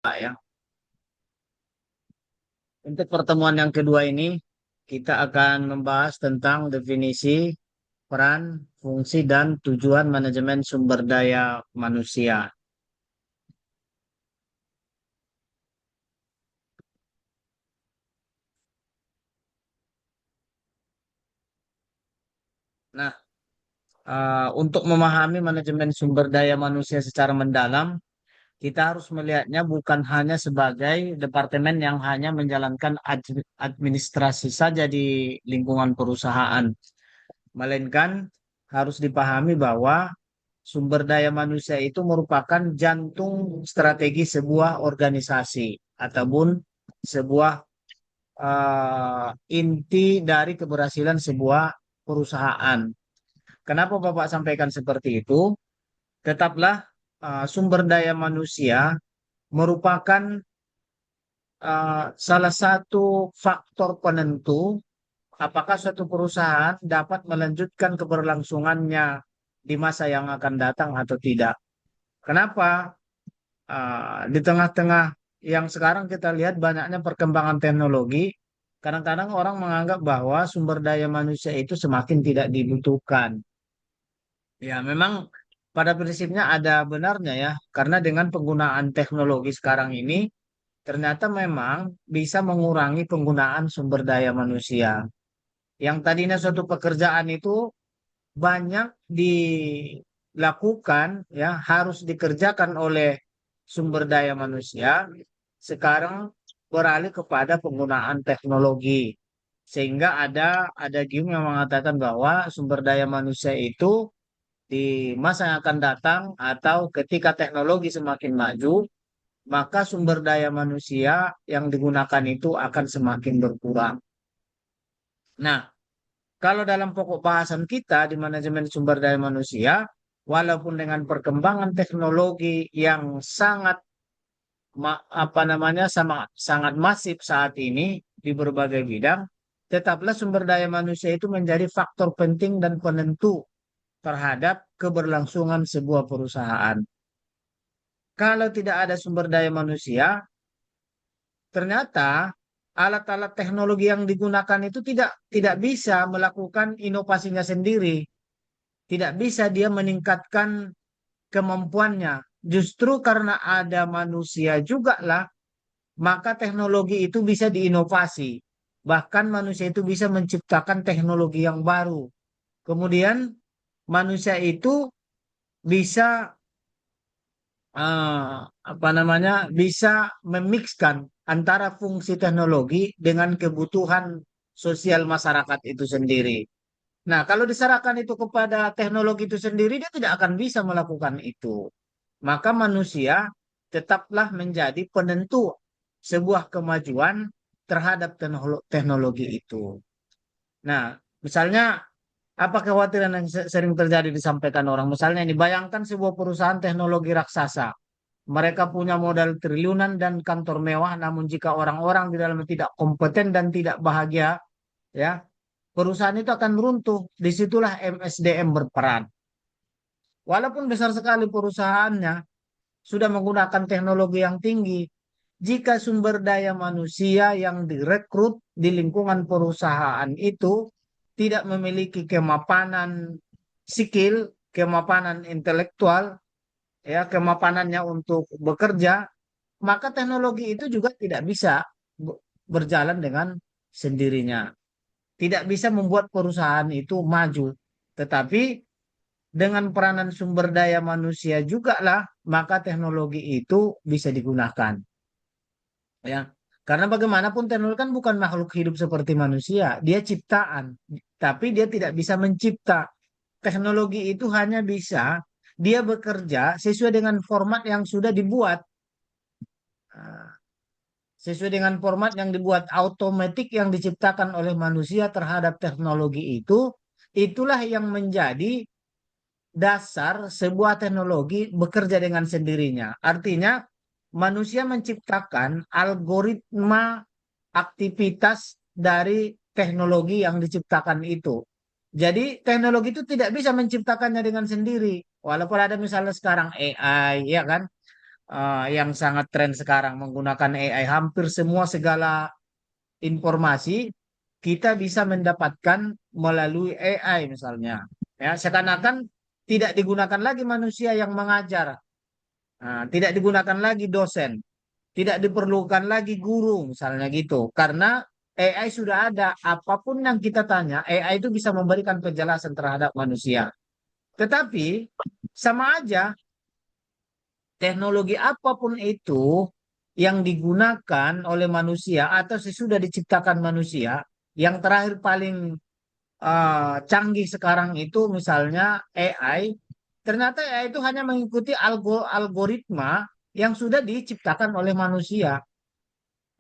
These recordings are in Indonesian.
Ya. Untuk pertemuan yang kedua ini, kita akan membahas tentang definisi, peran, fungsi, dan tujuan manajemen sumber daya manusia. Nah, untuk memahami manajemen sumber daya manusia secara mendalam, kita harus melihatnya bukan hanya sebagai departemen yang hanya menjalankan administrasi saja di lingkungan perusahaan, melainkan harus dipahami bahwa sumber daya manusia itu merupakan jantung strategi sebuah organisasi ataupun sebuah inti dari keberhasilan sebuah perusahaan. Kenapa Bapak sampaikan seperti itu? Tetaplah sumber daya manusia merupakan salah satu faktor penentu apakah suatu perusahaan dapat melanjutkan keberlangsungannya di masa yang akan datang atau tidak. Kenapa? Di tengah-tengah yang sekarang kita lihat banyaknya perkembangan teknologi, kadang-kadang orang menganggap bahwa sumber daya manusia itu semakin tidak dibutuhkan. Ya, memang pada prinsipnya ada benarnya ya, karena dengan penggunaan teknologi sekarang ini, ternyata memang bisa mengurangi penggunaan sumber daya manusia. Yang tadinya suatu pekerjaan itu banyak dilakukan ya harus dikerjakan oleh sumber daya manusia sekarang beralih kepada penggunaan teknologi sehingga ada gium yang mengatakan bahwa sumber daya manusia itu di masa yang akan datang atau ketika teknologi semakin maju maka sumber daya manusia yang digunakan itu akan semakin berkurang. Nah, kalau dalam pokok bahasan kita di manajemen sumber daya manusia, walaupun dengan perkembangan teknologi yang sangat apa namanya sangat masif saat ini di berbagai bidang, tetaplah sumber daya manusia itu menjadi faktor penting dan penentu terhadap keberlangsungan sebuah perusahaan. Kalau tidak ada sumber daya manusia, ternyata alat-alat teknologi yang digunakan itu tidak bisa melakukan inovasinya sendiri. Tidak bisa dia meningkatkan kemampuannya. Justru karena ada manusia juga lah, maka teknologi itu bisa diinovasi. Bahkan manusia itu bisa menciptakan teknologi yang baru. Kemudian manusia itu bisa apa namanya bisa memixkan antara fungsi teknologi dengan kebutuhan sosial masyarakat itu sendiri. Nah, kalau diserahkan itu kepada teknologi itu sendiri, dia tidak akan bisa melakukan itu. Maka manusia tetaplah menjadi penentu sebuah kemajuan terhadap teknologi itu. Nah, misalnya apa kekhawatiran yang sering terjadi disampaikan orang? Misalnya ini, bayangkan sebuah perusahaan teknologi raksasa. Mereka punya modal triliunan dan kantor mewah, namun jika orang-orang di dalamnya tidak kompeten dan tidak bahagia, ya, perusahaan itu akan runtuh. Disitulah MSDM berperan. Walaupun besar sekali perusahaannya, sudah menggunakan teknologi yang tinggi, jika sumber daya manusia yang direkrut di lingkungan perusahaan itu tidak memiliki kemapanan skill, kemapanan intelektual, ya, kemapanannya untuk bekerja, maka teknologi itu juga tidak bisa berjalan dengan sendirinya. Tidak bisa membuat perusahaan itu maju. Tetapi dengan peranan sumber daya manusia juga lah, maka teknologi itu bisa digunakan. Ya, karena bagaimanapun teknologi kan bukan makhluk hidup seperti manusia, dia ciptaan, tapi dia tidak bisa mencipta. Teknologi itu hanya bisa dia bekerja sesuai dengan format yang sudah dibuat. Nah, sesuai dengan format yang dibuat automatik yang diciptakan oleh manusia terhadap teknologi itu, itulah yang menjadi dasar sebuah teknologi bekerja dengan sendirinya. Artinya, manusia menciptakan algoritma aktivitas dari teknologi yang diciptakan itu. Jadi, teknologi itu tidak bisa menciptakannya dengan sendiri. Walaupun ada misalnya sekarang AI, ya kan? yang sangat tren sekarang menggunakan AI. Hampir semua segala informasi kita bisa mendapatkan melalui AI misalnya. Ya, seakan-akan tidak digunakan lagi manusia yang mengajar. Tidak digunakan lagi dosen, tidak diperlukan lagi guru misalnya gitu. Karena AI sudah ada, apapun yang kita tanya, AI itu bisa memberikan penjelasan terhadap manusia. Tetapi sama aja teknologi apapun itu yang digunakan oleh manusia atau sesudah diciptakan manusia, yang terakhir paling canggih sekarang itu misalnya AI, ternyata AI itu hanya mengikuti algoritma yang sudah diciptakan oleh manusia.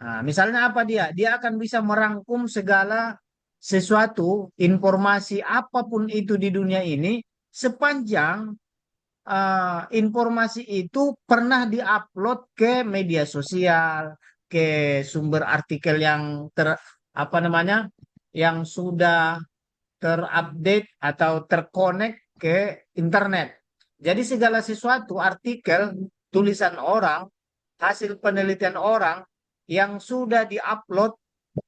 Nah, misalnya apa dia? Dia akan bisa merangkum segala sesuatu, informasi apapun itu di dunia ini, sepanjang informasi itu pernah diupload ke media sosial, ke sumber artikel yang apa namanya, yang sudah terupdate atau terkonek ke internet. Jadi segala sesuatu, artikel, tulisan orang, hasil penelitian orang yang sudah diupload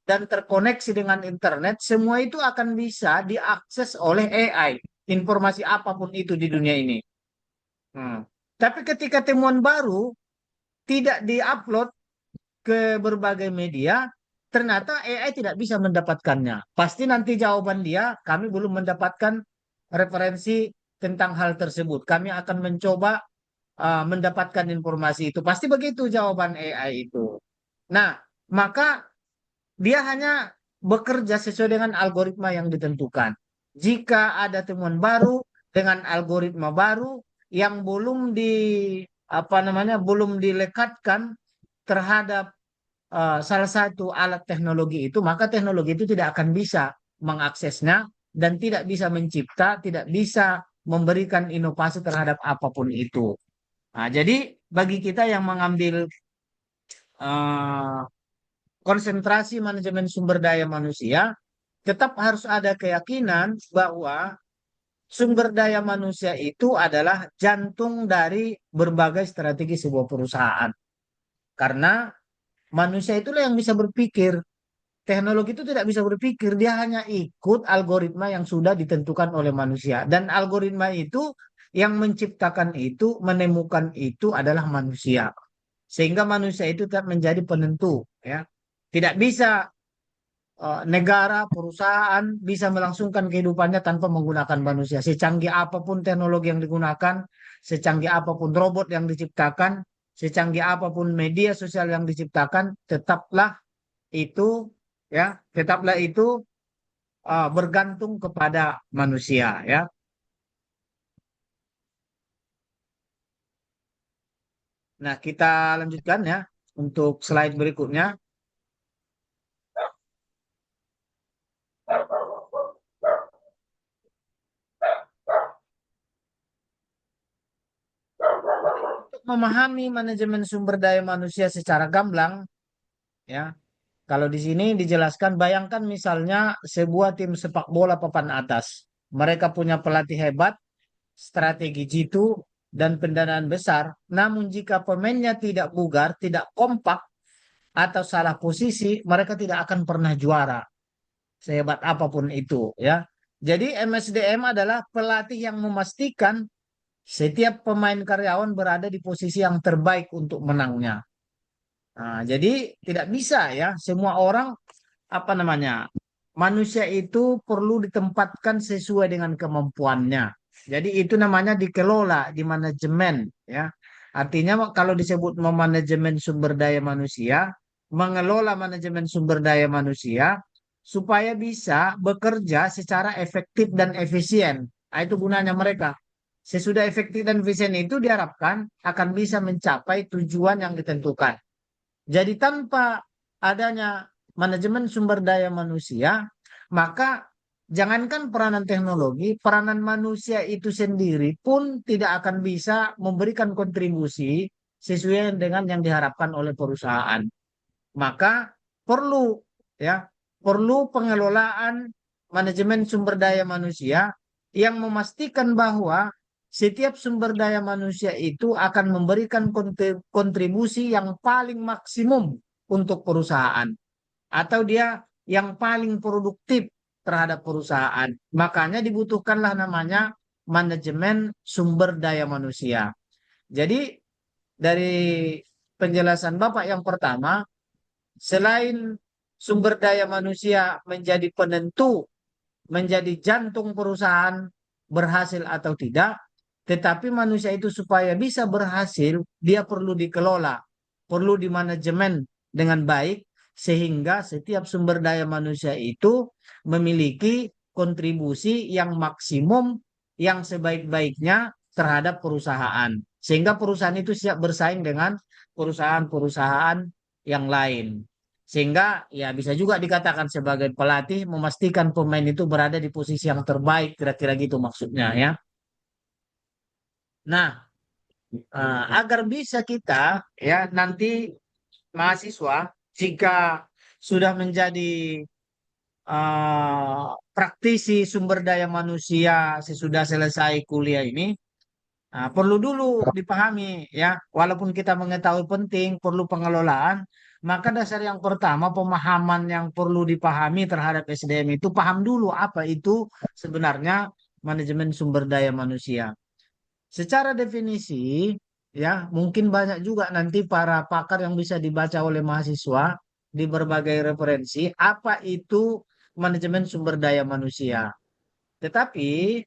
dan terkoneksi dengan internet, semua itu akan bisa diakses oleh AI. Informasi apapun itu di dunia ini. Hmm. Tapi ketika temuan baru tidak diupload ke berbagai media, ternyata AI tidak bisa mendapatkannya. Pasti nanti jawaban dia, kami belum mendapatkan referensi tentang hal tersebut. Kami akan mencoba mendapatkan informasi itu. Pasti begitu jawaban AI itu. Nah, maka dia hanya bekerja sesuai dengan algoritma yang ditentukan. Jika ada temuan baru dengan algoritma baru yang belum di apa namanya, belum dilekatkan terhadap salah satu alat teknologi itu, maka teknologi itu tidak akan bisa mengaksesnya dan tidak bisa mencipta, tidak bisa memberikan inovasi terhadap apapun itu. Nah, jadi bagi kita yang mengambil eh, konsentrasi manajemen sumber daya manusia, tetap harus ada keyakinan bahwa sumber daya manusia itu adalah jantung dari berbagai strategi sebuah perusahaan. Karena manusia itulah yang bisa berpikir. Teknologi itu tidak bisa berpikir, dia hanya ikut algoritma yang sudah ditentukan oleh manusia. Dan algoritma itu yang menciptakan itu, menemukan itu adalah manusia. Sehingga manusia itu tetap menjadi penentu, ya. Tidak bisa negara, perusahaan bisa melangsungkan kehidupannya tanpa menggunakan manusia. Secanggih apapun teknologi yang digunakan, secanggih apapun robot yang diciptakan, secanggih apapun media sosial yang diciptakan, itu tetaplah itu bergantung kepada manusia, ya. Nah, kita lanjutkan ya untuk slide berikutnya. Untuk memahami manajemen sumber daya manusia secara gamblang, ya. Kalau di sini dijelaskan, bayangkan misalnya sebuah tim sepak bola papan atas. Mereka punya pelatih hebat, strategi jitu, dan pendanaan besar. Namun jika pemainnya tidak bugar, tidak kompak, atau salah posisi, mereka tidak akan pernah juara. Sehebat apapun itu, ya. Jadi MSDM adalah pelatih yang memastikan setiap pemain karyawan berada di posisi yang terbaik untuk menangnya. Nah, jadi tidak bisa ya semua orang apa namanya, manusia itu perlu ditempatkan sesuai dengan kemampuannya. Jadi itu namanya dikelola, di manajemen, ya. Artinya kalau disebut memanajemen sumber daya manusia, mengelola manajemen sumber daya manusia supaya bisa bekerja secara efektif dan efisien. Nah, itu gunanya mereka. Sesudah efektif dan efisien itu diharapkan akan bisa mencapai tujuan yang ditentukan. Jadi tanpa adanya manajemen sumber daya manusia, maka jangankan peranan teknologi, peranan manusia itu sendiri pun tidak akan bisa memberikan kontribusi sesuai dengan yang diharapkan oleh perusahaan. Maka perlu ya, perlu pengelolaan manajemen sumber daya manusia yang memastikan bahwa setiap sumber daya manusia itu akan memberikan kontribusi yang paling maksimum untuk perusahaan atau dia yang paling produktif terhadap perusahaan. Makanya dibutuhkanlah namanya manajemen sumber daya manusia. Jadi dari penjelasan Bapak yang pertama, selain sumber daya manusia menjadi penentu, menjadi jantung perusahaan berhasil atau tidak, tetapi manusia itu supaya bisa berhasil, dia perlu dikelola, perlu dimanajemen dengan baik, sehingga setiap sumber daya manusia itu memiliki kontribusi yang maksimum, yang sebaik-baiknya terhadap perusahaan. Sehingga perusahaan itu siap bersaing dengan perusahaan-perusahaan yang lain. Sehingga ya bisa juga dikatakan sebagai pelatih memastikan pemain itu berada di posisi yang terbaik, kira-kira gitu maksudnya ya. Nah, agar bisa kita ya nanti mahasiswa jika sudah menjadi praktisi sumber daya manusia sesudah selesai kuliah ini, perlu dulu dipahami ya, walaupun kita mengetahui penting, perlu pengelolaan, maka dasar yang pertama pemahaman yang perlu dipahami terhadap SDM itu paham dulu apa itu sebenarnya manajemen sumber daya manusia. Secara definisi ya, mungkin banyak juga nanti para pakar yang bisa dibaca oleh mahasiswa di berbagai referensi apa itu manajemen sumber daya manusia. Tetapi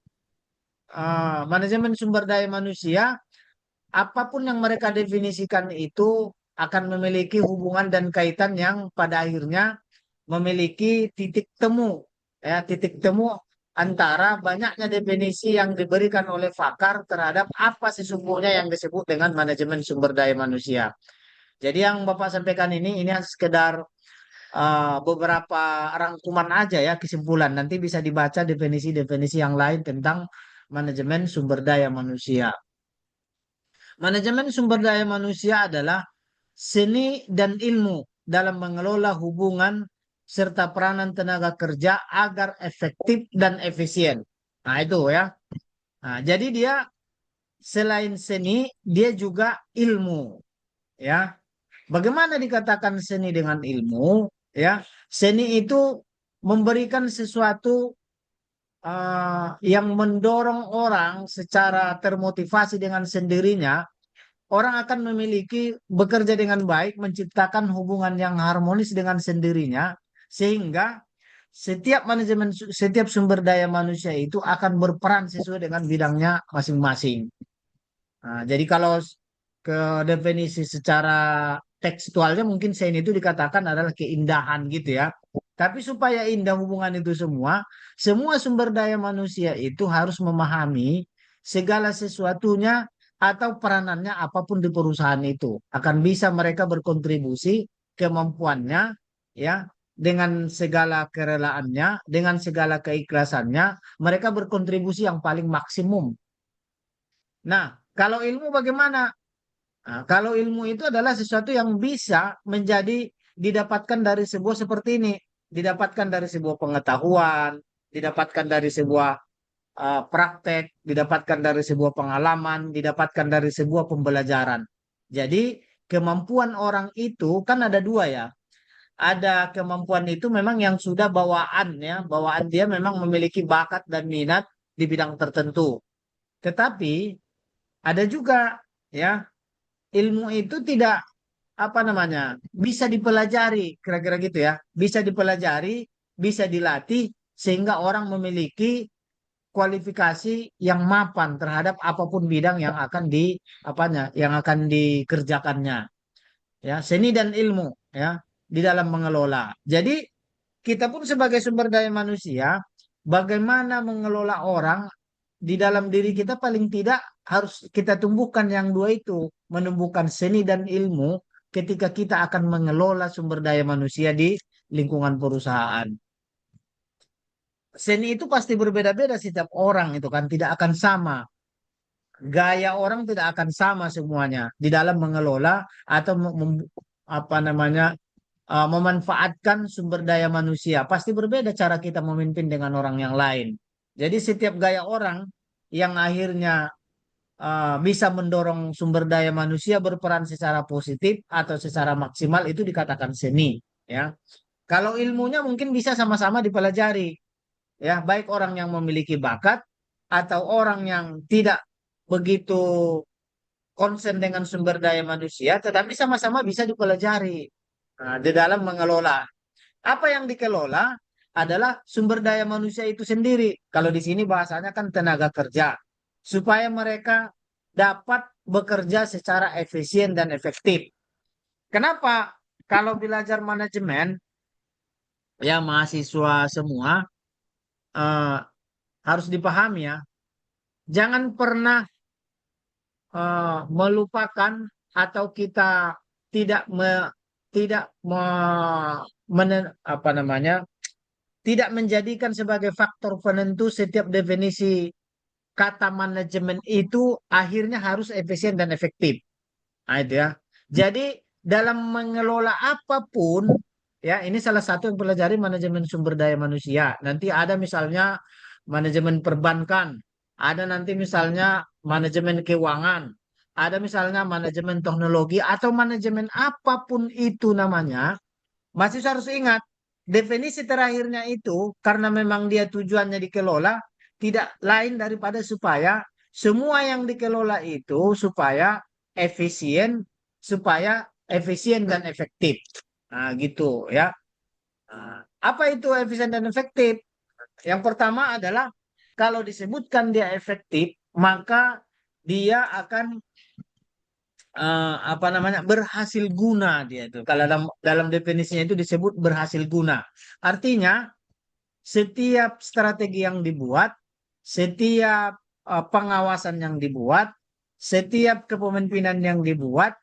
manajemen sumber daya manusia apapun yang mereka definisikan itu akan memiliki hubungan dan kaitan yang pada akhirnya memiliki titik temu ya, titik temu antara banyaknya definisi yang diberikan oleh pakar terhadap apa sesungguhnya yang disebut dengan manajemen sumber daya manusia. Jadi yang Bapak sampaikan ini sekedar beberapa rangkuman aja ya, kesimpulan. Nanti bisa dibaca definisi-definisi yang lain tentang manajemen sumber daya manusia. Manajemen sumber daya manusia adalah seni dan ilmu dalam mengelola hubungan serta peranan tenaga kerja agar efektif dan efisien. Nah, itu ya. Nah, jadi dia selain seni, dia juga ilmu, ya. Bagaimana dikatakan seni dengan ilmu, ya? Seni itu memberikan sesuatu yang mendorong orang secara termotivasi dengan sendirinya, orang akan memiliki bekerja dengan baik, menciptakan hubungan yang harmonis dengan sendirinya, sehingga setiap sumber daya manusia itu akan berperan sesuai dengan bidangnya masing-masing. Nah, jadi kalau ke definisi secara tekstualnya mungkin sein itu dikatakan adalah keindahan gitu ya. Tapi supaya indah hubungan itu semua sumber daya manusia itu harus memahami segala sesuatunya atau peranannya apapun di perusahaan itu. Akan bisa mereka berkontribusi kemampuannya ya, dengan segala kerelaannya, dengan segala keikhlasannya, mereka berkontribusi yang paling maksimum. Nah, kalau ilmu bagaimana? Nah, kalau ilmu itu adalah sesuatu yang bisa menjadi didapatkan dari sebuah seperti ini, didapatkan dari sebuah pengetahuan, didapatkan dari sebuah praktek, didapatkan dari sebuah pengalaman, didapatkan dari sebuah pembelajaran. Jadi kemampuan orang itu kan ada dua ya. Ada kemampuan itu memang yang sudah bawaan ya, bawaan dia memang memiliki bakat dan minat di bidang tertentu. Tetapi ada juga ya, ilmu itu tidak apa namanya bisa dipelajari kira-kira gitu ya, bisa dipelajari, bisa dilatih sehingga orang memiliki kualifikasi yang mapan terhadap apapun bidang yang akan di apanya yang akan dikerjakannya ya, seni dan ilmu ya di dalam mengelola. Jadi kita pun sebagai sumber daya manusia bagaimana mengelola orang di dalam diri kita, paling tidak harus kita tumbuhkan yang dua itu, menumbuhkan seni dan ilmu ketika kita akan mengelola sumber daya manusia di lingkungan perusahaan. Seni itu pasti berbeda-beda setiap orang itu kan, tidak akan sama. Gaya orang tidak akan sama semuanya di dalam mengelola atau apa namanya memanfaatkan sumber daya manusia. Pasti berbeda cara kita memimpin dengan orang yang lain. Jadi setiap gaya orang yang akhirnya bisa mendorong sumber daya manusia berperan secara positif atau secara maksimal itu dikatakan seni, ya. Kalau ilmunya mungkin bisa sama-sama dipelajari, ya, baik orang yang memiliki bakat atau orang yang tidak begitu konsen dengan sumber daya manusia, tetapi sama-sama bisa dipelajari di dalam mengelola. Apa yang dikelola adalah sumber daya manusia itu sendiri. Kalau di sini bahasanya kan tenaga kerja, supaya mereka dapat bekerja secara efisien dan efektif. Kenapa? Kalau belajar manajemen, ya mahasiswa semua eh, harus dipahami ya, jangan pernah melupakan atau kita tidak tidak apa namanya, tidak menjadikan sebagai faktor penentu setiap definisi kata manajemen itu akhirnya harus efisien dan efektif. Nah, itu ya. Jadi dalam mengelola apapun, ya, ini salah satu yang pelajari manajemen sumber daya manusia. Nanti ada misalnya manajemen perbankan, ada nanti misalnya manajemen keuangan, ada misalnya manajemen teknologi atau manajemen apapun itu namanya, masih harus ingat definisi terakhirnya itu karena memang dia tujuannya dikelola tidak lain daripada supaya semua yang dikelola itu efisien, supaya efisien dan efektif. Nah, gitu ya. Nah, apa itu efisien dan efektif? Yang pertama adalah kalau disebutkan dia efektif, maka dia akan apa namanya, berhasil guna dia itu. Kalau dalam definisinya itu disebut berhasil guna. Artinya setiap strategi yang dibuat, setiap pengawasan yang dibuat, setiap kepemimpinan yang dibuat,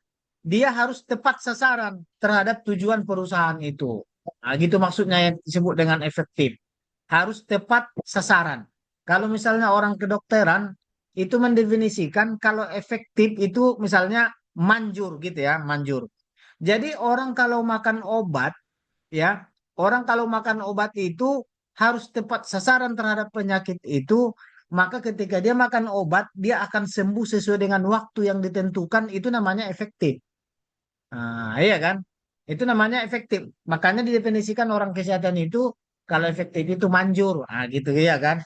dia harus tepat sasaran terhadap tujuan perusahaan itu. Nah, gitu maksudnya yang disebut dengan efektif. Harus tepat sasaran. Kalau misalnya orang kedokteran itu mendefinisikan kalau efektif itu misalnya manjur gitu ya, manjur. Jadi orang kalau makan obat, ya, orang kalau makan obat itu harus tepat sasaran terhadap penyakit itu, maka ketika dia makan obat, dia akan sembuh sesuai dengan waktu yang ditentukan, itu namanya efektif. Nah, iya kan? Itu namanya efektif. Makanya didefinisikan orang kesehatan itu kalau efektif itu manjur. Nah, gitu ya kan?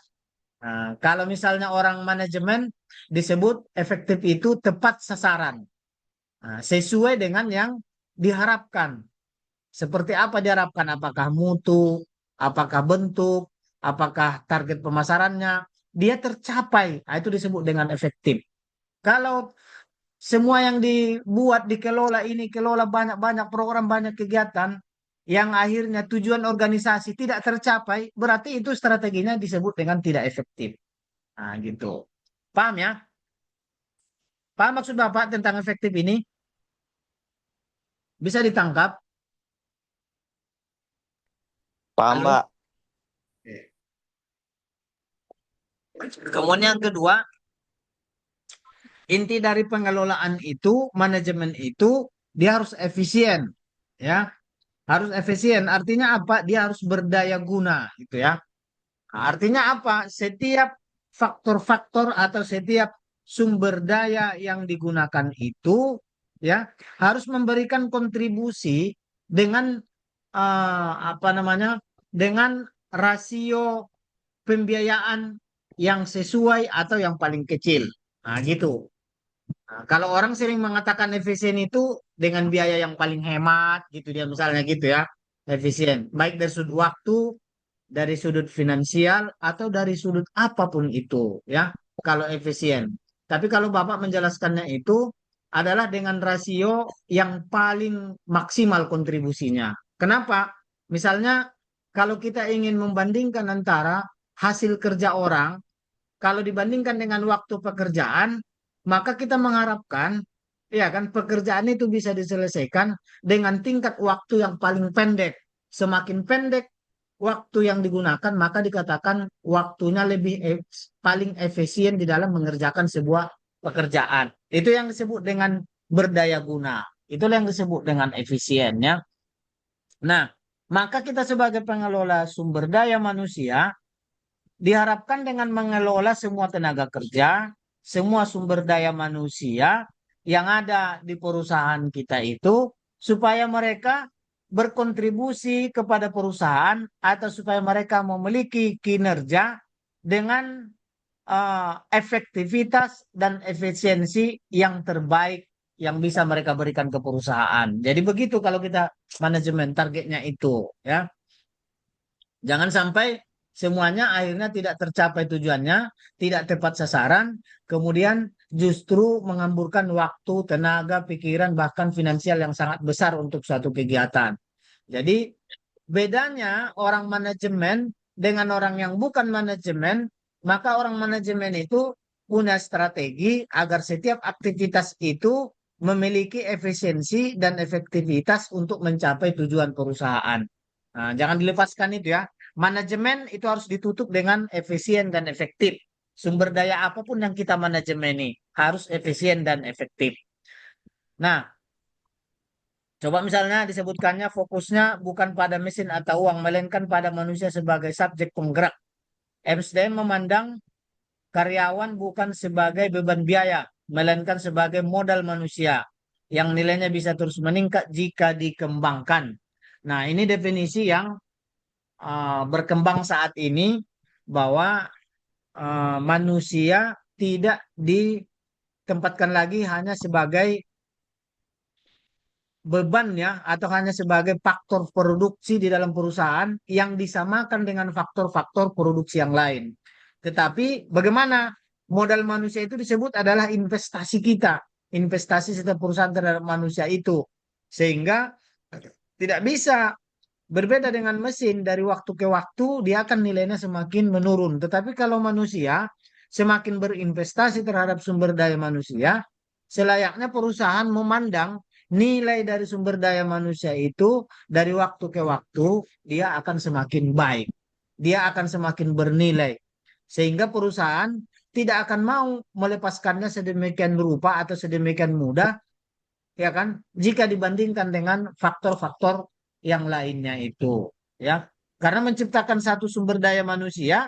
Nah, kalau misalnya orang manajemen disebut efektif itu tepat sasaran. Nah, sesuai dengan yang diharapkan. Seperti apa diharapkan? Apakah mutu, apakah bentuk, apakah target pemasarannya, dia tercapai. Nah, itu disebut dengan efektif. Kalau semua yang dibuat, dikelola ini, kelola banyak-banyak program, banyak kegiatan, yang akhirnya tujuan organisasi tidak tercapai, berarti itu strateginya disebut dengan tidak efektif. Nah, gitu. Paham ya? Paham maksud Bapak tentang efektif ini? Bisa ditangkap? Paham, Halo? Pak. Kemudian yang kedua, inti dari pengelolaan itu, manajemen itu, dia harus efisien. Ya, harus efisien. Artinya apa? Dia harus berdaya guna, gitu ya. Nah, artinya apa? Setiap faktor-faktor atau setiap sumber daya yang digunakan itu, ya, harus memberikan kontribusi dengan apa namanya? Dengan rasio pembiayaan yang sesuai atau yang paling kecil. Nah, gitu. Nah, kalau orang sering mengatakan efisien itu dengan biaya yang paling hemat, gitu dia misalnya gitu ya, efisien. Baik dari sudut waktu, dari sudut finansial, atau dari sudut apapun itu, ya. Kalau efisien. Tapi kalau Bapak menjelaskannya itu adalah dengan rasio yang paling maksimal kontribusinya. Kenapa? Misalnya kalau kita ingin membandingkan antara hasil kerja orang kalau dibandingkan dengan waktu pekerjaan, maka kita mengharapkan, ya kan, pekerjaan itu bisa diselesaikan dengan tingkat waktu yang paling pendek. Semakin pendek waktu yang digunakan, maka dikatakan waktunya paling efisien di dalam mengerjakan sebuah pekerjaan. Itu yang disebut dengan berdaya guna. Itulah yang disebut dengan efisiennya. Nah, maka kita sebagai pengelola sumber daya manusia diharapkan dengan mengelola semua tenaga kerja, semua sumber daya manusia yang ada di perusahaan kita itu supaya mereka berkontribusi kepada perusahaan atau supaya mereka memiliki kinerja dengan efektivitas dan efisiensi yang terbaik yang bisa mereka berikan ke perusahaan. Jadi begitu kalau kita manajemen targetnya itu, ya. Jangan sampai semuanya akhirnya tidak tercapai tujuannya, tidak tepat sasaran, kemudian justru mengamburkan waktu, tenaga, pikiran, bahkan finansial yang sangat besar untuk suatu kegiatan. Jadi bedanya orang manajemen dengan orang yang bukan manajemen, maka orang manajemen itu punya strategi agar setiap aktivitas itu memiliki efisiensi dan efektivitas untuk mencapai tujuan perusahaan. Nah, jangan dilepaskan itu ya. Manajemen itu harus ditutup dengan efisien dan efektif. Sumber daya apapun yang kita manajemeni harus efisien dan efektif. Nah, coba misalnya disebutkannya fokusnya bukan pada mesin atau uang, melainkan pada manusia sebagai subjek penggerak. Amsterdam memandang karyawan bukan sebagai beban biaya, melainkan sebagai modal manusia yang nilainya bisa terus meningkat jika dikembangkan. Nah, ini definisi yang berkembang saat ini bahwa manusia tidak ditempatkan lagi hanya sebagai beban ya atau hanya sebagai faktor produksi di dalam perusahaan yang disamakan dengan faktor-faktor produksi yang lain. Tetapi bagaimana modal manusia itu disebut adalah investasi kita, investasi setiap perusahaan terhadap manusia itu. Sehingga tidak bisa berbeda dengan mesin dari waktu ke waktu dia akan nilainya semakin menurun. Tetapi kalau manusia semakin berinvestasi terhadap sumber daya manusia, selayaknya perusahaan memandang nilai dari sumber daya manusia itu dari waktu ke waktu dia akan semakin baik. Dia akan semakin bernilai. Sehingga perusahaan tidak akan mau melepaskannya sedemikian rupa atau sedemikian mudah, ya kan, jika dibandingkan dengan faktor-faktor yang lainnya itu, ya. Karena menciptakan satu sumber daya manusia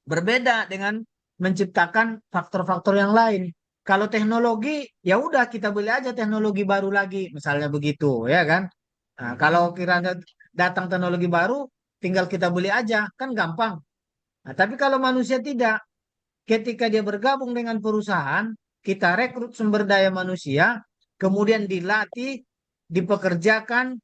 berbeda dengan menciptakan faktor-faktor yang lain. Kalau teknologi, ya udah kita beli aja teknologi baru lagi, misalnya begitu, ya kan. Nah, kalau kiranya datang teknologi baru, tinggal kita beli aja, kan gampang. Nah, tapi kalau manusia tidak, ketika dia bergabung dengan perusahaan, kita rekrut sumber daya manusia, kemudian dilatih, dipekerjakan,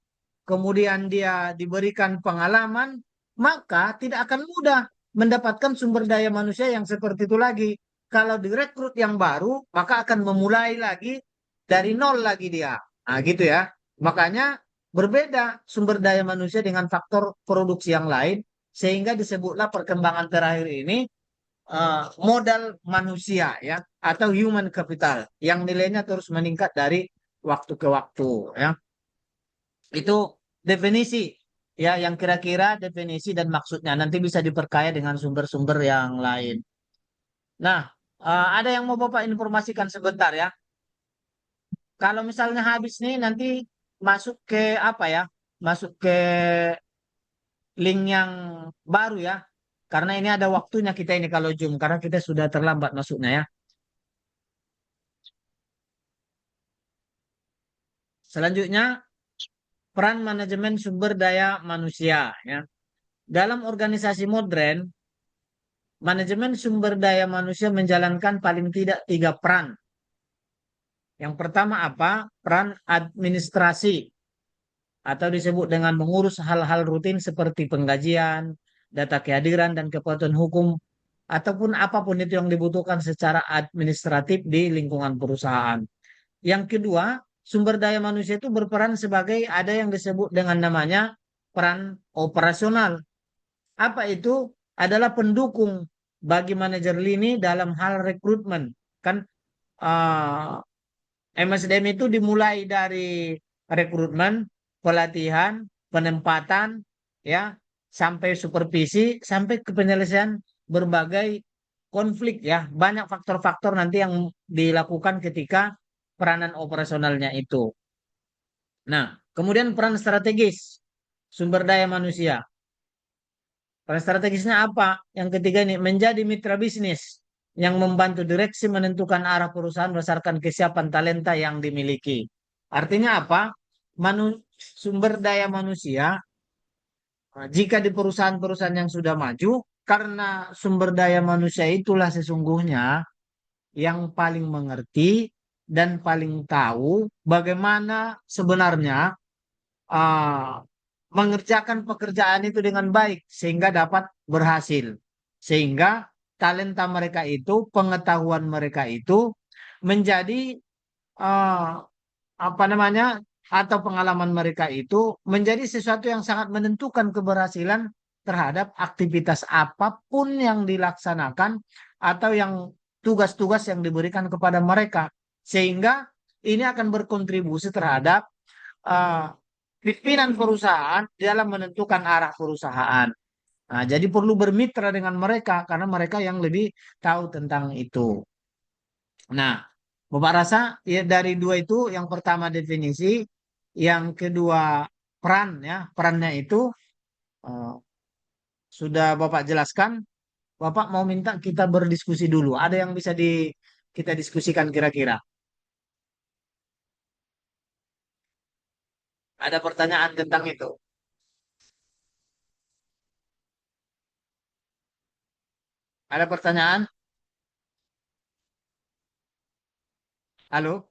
kemudian dia diberikan pengalaman, maka tidak akan mudah mendapatkan sumber daya manusia yang seperti itu lagi. Kalau direkrut yang baru, maka akan memulai lagi dari nol lagi dia. Nah, gitu ya. Makanya berbeda sumber daya manusia dengan faktor produksi yang lain, sehingga disebutlah perkembangan terakhir ini modal manusia ya atau human capital yang nilainya terus meningkat dari waktu ke waktu ya. Itu definisi ya yang kira-kira definisi dan maksudnya nanti bisa diperkaya dengan sumber-sumber yang lain. Nah, ada yang mau Bapak informasikan sebentar ya. Kalau misalnya habis nih nanti masuk ke apa ya? Masuk ke link yang baru ya. Karena ini ada waktunya kita ini kalau Zoom karena kita sudah terlambat masuknya ya. Selanjutnya peran manajemen sumber daya manusia ya. Dalam organisasi modern, manajemen sumber daya manusia menjalankan paling tidak tiga peran. Yang pertama apa? Peran administrasi atau disebut dengan mengurus hal-hal rutin seperti penggajian, data kehadiran dan kepatuhan hukum ataupun apapun itu yang dibutuhkan secara administratif di lingkungan perusahaan. Yang kedua, sumber daya manusia itu berperan sebagai ada yang disebut dengan namanya peran operasional. Apa itu? Adalah pendukung bagi manajer lini dalam hal rekrutmen. Kan uh, MSDM itu dimulai dari rekrutmen, pelatihan, penempatan, ya, sampai supervisi, sampai ke penyelesaian berbagai konflik ya. Banyak faktor-faktor nanti yang dilakukan ketika peranan operasionalnya itu. Nah, kemudian peran strategis sumber daya manusia. Peran strategisnya apa? Yang ketiga ini menjadi mitra bisnis. yang membantu direksi menentukan arah perusahaan berdasarkan kesiapan talenta yang dimiliki. Artinya apa? Sumber daya manusia, jika di perusahaan-perusahaan yang sudah maju, karena sumber daya manusia itulah sesungguhnya yang paling mengerti dan paling tahu bagaimana sebenarnya ah, mengerjakan pekerjaan itu dengan baik sehingga dapat berhasil. Sehingga talenta mereka itu, pengetahuan mereka itu menjadi ah, apa namanya atau pengalaman mereka itu menjadi sesuatu yang sangat menentukan keberhasilan terhadap aktivitas apapun yang dilaksanakan atau yang tugas-tugas yang diberikan kepada mereka sehingga ini akan berkontribusi terhadap uh, pimpinan perusahaan dalam menentukan arah perusahaan. Nah, jadi perlu bermitra dengan mereka karena mereka yang lebih tahu tentang itu. Nah, Bapak rasa ya dari dua itu yang pertama definisi, yang kedua peran ya, perannya itu eh, sudah Bapak jelaskan. Bapak mau minta kita berdiskusi dulu. Ada yang bisa kita diskusikan kira-kira? Ada pertanyaan tentang itu? Ada pertanyaan? Halo?